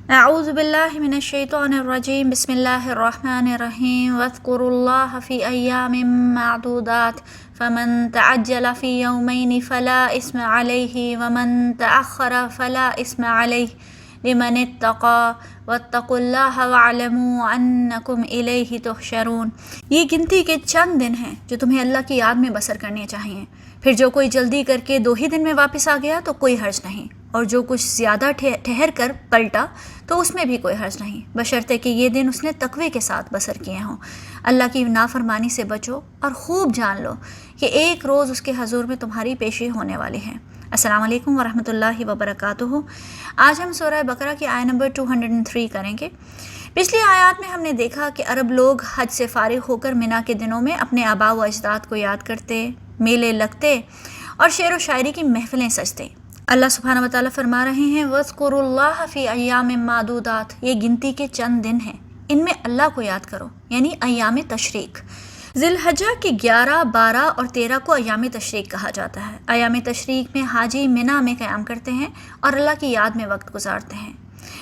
اعوذ باللہ من الشیطان الرجیم بسم اللہ الرحمن الرحیم واذکروا اللہ فی ایام معدودات فمن تعجل فی یومین فلا اسم علیہ ومن تأخر فلا اسم علیہ لمن اتقى واتقوا اللہ واعلموا انکم الیہ تحشرون۔ یہ گنتی کے چند دن ہیں جو تمہیں اللہ کی یاد میں بسر کرنے چاہیے، پھر جو کوئی جلدی کر کے 2 ہی دن میں واپس آ گیا تو کوئی حرج نہیں، اور جو کچھ زیادہ ٹھہر کر پلٹا تو اس میں بھی کوئی حرج نہیں، بشرطے کہ یہ دن اس نے تقوی کے ساتھ بسر کیے ہوں۔ اللہ کی نافرمانی سے بچو اور خوب جان لو کہ ایک روز اس کے حضور میں تمہاری پیشی ہونے والی ہے۔ السلام علیکم ورحمۃ اللہ وبرکاتہ۔ آج ہم سورہ بقرہ کی آیت نمبر 203 کریں گے۔ پچھلی آیات میں ہم نے دیکھا کہ عرب لوگ حج سے فارغ ہو کر منا کے دنوں میں اپنے آباء و اجداد کو یاد کرتے، میلے لگتے اور شعر و شاعری کی محفلیں سجتے۔ اللہ سبحانہ وتعالیٰ فرما رہے ہیں وَاذْكُرُوا اللَّهَ فِي أَيَّامٍ مَّعْدُودَاتٍ، یہ گنتی کے چند دن ہیں، ان میں اللہ کو یاد کرو، یعنی ایام تشریق۔ ذی الحجہ کے 11، 12 اور 13 کو ایام تشریق کہا جاتا ہے۔ ایام تشریق میں حاجی منا میں قیام کرتے ہیں اور اللہ کی یاد میں وقت گزارتے ہیں۔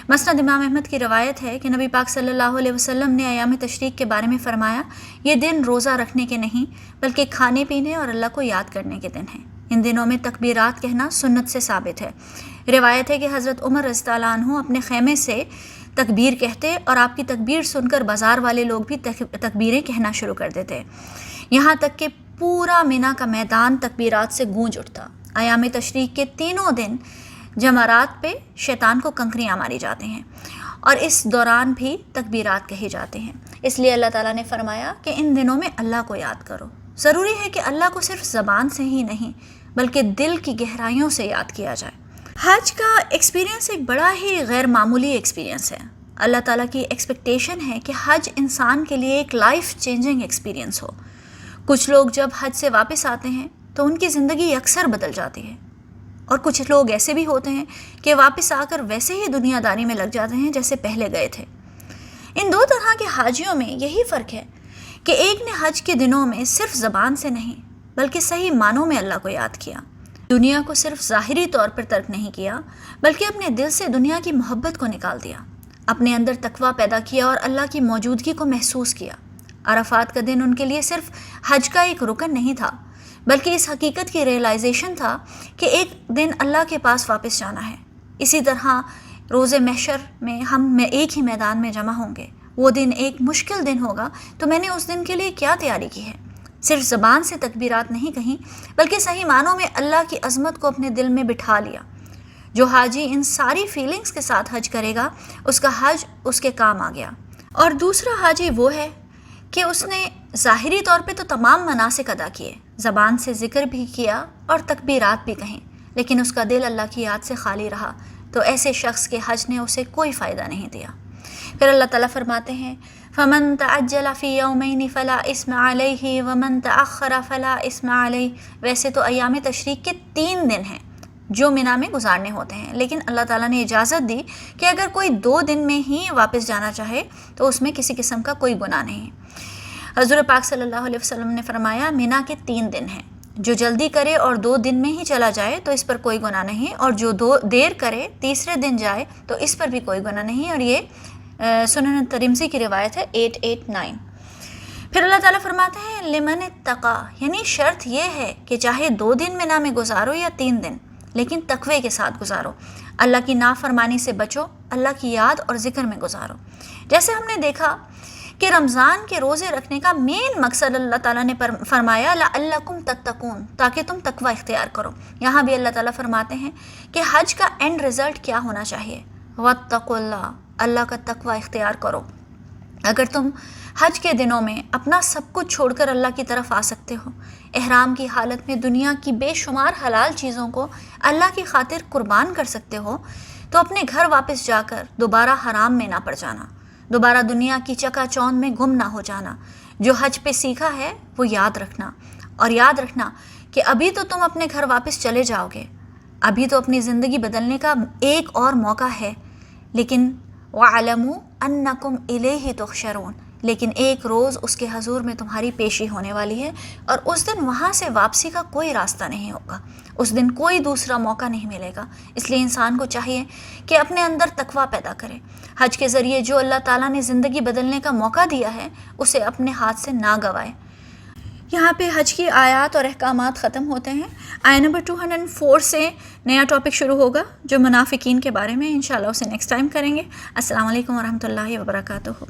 مسند امام احمد کی روایت ہے کہ نبی پاک صلی اللہ علیہ وسلم نے ایام تشریق کے بارے میں فرمایا، یہ دن روزہ رکھنے کے نہیں بلکہ کھانے پینے اور اللہ کو یاد کرنے کے دن ہیں۔ ان دنوں میں تکبیرات کہنا سنت سے ثابت ہے۔ روایت ہے کہ حضرت عمر رضی اللہ عنہ اپنے خیمے سے تکبیر کہتے اور آپ کی تکبیر سن کر بازار والے لوگ بھی تکبیریں کہنا شروع کر دیتے، یہاں تک کہ پورا مینا کا میدان تکبیرات سے گونج اٹھتا۔ ایام تشریق کے تینوں دن جمرات پہ شیطان کو کنکریاں ماری جاتی ہیں اور اس دوران بھی تکبیرات کہے جاتے ہیں۔ اس لیے اللہ تعالیٰ نے فرمایا کہ ان دنوں میں اللہ کو یاد کرو۔ ضروری ہے کہ اللہ کو صرف زبان سے ہی نہیں بلکہ دل کی گہرائیوں سے یاد کیا جائے۔ حج کا ایکسپیرینس ایک بڑا ہی غیر معمولی ایکسپیرینس ہے۔ اللہ تعالیٰ کی ایکسپیکٹیشن ہے کہ حج انسان کے لیے ایک لائف چینجنگ ایکسپیرینس ہو۔ کچھ لوگ جب حج سے واپس آتے ہیں تو ان کی زندگی اکثر بدل جاتی ہے، اور کچھ لوگ ایسے بھی ہوتے ہیں کہ واپس آ کر ویسے ہی دنیا داری میں لگ جاتے ہیں جیسے پہلے گئے تھے۔ ان 2 طرح کے حاجیوں میں یہی فرق ہے کہ ایک نے حج کے دنوں میں صرف زبان سے نہیں بلکہ صحیح معنوں میں اللہ کو یاد کیا، دنیا کو صرف ظاہری طور پر ترک نہیں کیا بلکہ اپنے دل سے دنیا کی محبت کو نکال دیا، اپنے اندر تقویٰ پیدا کیا اور اللہ کی موجودگی کو محسوس کیا۔ عرفات کا دن ان کے لیے صرف حج کا ایک رکن نہیں تھا بلکہ اس حقیقت کی ریئلائزیشن تھا کہ ایک دن اللہ کے پاس واپس جانا ہے۔ اسی طرح روز محشر میں ہم ایک ہی میدان میں جمع ہوں گے۔ وہ دن ایک مشکل دن ہوگا، تو میں نے اس دن کے لیے کیا تیاری کی ہے؟ صرف زبان سے تکبیرات نہیں کہیں بلکہ صحیح معنوں میں اللہ کی عظمت کو اپنے دل میں بٹھا لیا۔ جو حاجی ان ساری فیلنگز کے ساتھ حج کرے گا اس کا حج اس کے کام آ گیا۔ اور دوسرا حاجی وہ ہے کہ اس نے ظاہری طور پہ تو تمام مناسک ادا کیے، زبان سے ذکر بھی کیا اور تکبیرات بھی کہیں، لیکن اس کا دل اللہ کی یاد سے خالی رہا، تو ایسے شخص کے حج نے اسے کوئی فائدہ نہیں دیا۔ پھر اللہ تعالیٰ فرماتے ہیں فَمَن تَعَجَّلَ فِي يَوْمَيْنِ فَلَا إِثْمَ عَلَيْهِ وَمَن تَأَخَّرَ فَلَا إِثْمَ عَلَيْهِ۔ ویسے تو ایام تشریق کے 3 دن ہیں جو منا میں گزارنے ہوتے ہیں، لیکن اللہ تعالیٰ نے اجازت دی کہ اگر کوئی 2 دن میں ہی واپس جانا چاہے تو اس میں کسی قسم کا کوئی گناہ نہیں۔ حضور پاک صلی اللہ علیہ وسلم نے فرمایا منا کے 3 دن ہیں، جو جلدی کرے اور 2 دن میں ہی چلا جائے تو اس پر کوئی گناہ نہیں، اور جو دیر کرے تیسرے دن جائے تو اس پر بھی کوئی گناہ نہیں، اور یہ سنن ترمذی کی روایت ہے 889۔ پھر اللہ تعالیٰ فرماتے ہیں لمن اتقا، یعنی شرط یہ ہے کہ چاہے 2 دن منا میں گزارو یا 3 دن، لیکن تقوی کے ساتھ گزارو، اللہ کی نافرمانی سے بچو، اللہ کی یاد اور ذکر میں گزارو۔ جیسے ہم نے دیکھا کہ رمضان کے روزے رکھنے کا مین مقصد اللہ تعالیٰ نے فرمایا لعلکم تتقون، تاکہ تم تقوی اختیار کرو۔ یہاں بھی اللہ تعالیٰ فرماتے ہیں کہ حج کا اینڈ رزلٹ کیا ہونا چاہیے؟ واتقوا اللہ، اللہ کا تقوی اختیار کرو۔ اگر تم حج کے دنوں میں اپنا سب کچھ چھوڑ کر اللہ کی طرف آ سکتے ہو، احرام کی حالت میں دنیا کی بے شمار حلال چیزوں کو اللہ کی خاطر قربان کر سکتے ہو، تو اپنے گھر واپس جا کر دوبارہ حرام میں نہ پڑ جانا، دوبارہ دنیا کی چکا چوند میں گم نہ ہو جانا۔ جو حج پہ سیکھا ہے وہ یاد رکھنا، اور یاد رکھنا کہ ابھی تو تم اپنے گھر واپس چلے جاؤ گے، ابھی تو اپنی زندگی بدلنے کا ایک اور موقع ہے، لیکن وَاعْلَمُوا أَنَّكُمْ إِلَيْهِ تُحْشَرُونَ، لیکن ایک روز اس کے حضور میں تمہاری پیشی ہونے والی ہے، اور اس دن وہاں سے واپسی کا کوئی راستہ نہیں ہوگا، اس دن کوئی دوسرا موقع نہیں ملے گا۔ اس لیے انسان کو چاہیے کہ اپنے اندر تقویٰ پیدا کرے، حج کے ذریعے جو اللہ تعالیٰ نے زندگی بدلنے کا موقع دیا ہے اسے اپنے ہاتھ سے نہ گوائے۔ یہاں پہ حج کی آیات اور احکامات ختم ہوتے ہیں۔ آیت نمبر 204 سے نیا ٹاپک شروع ہوگا جو منافقین کے بارے میں، انشاءاللہ اسے نیکسٹ ٹائم کریں گے۔ السلام علیکم ورحمۃ اللہ وبرکاتہ۔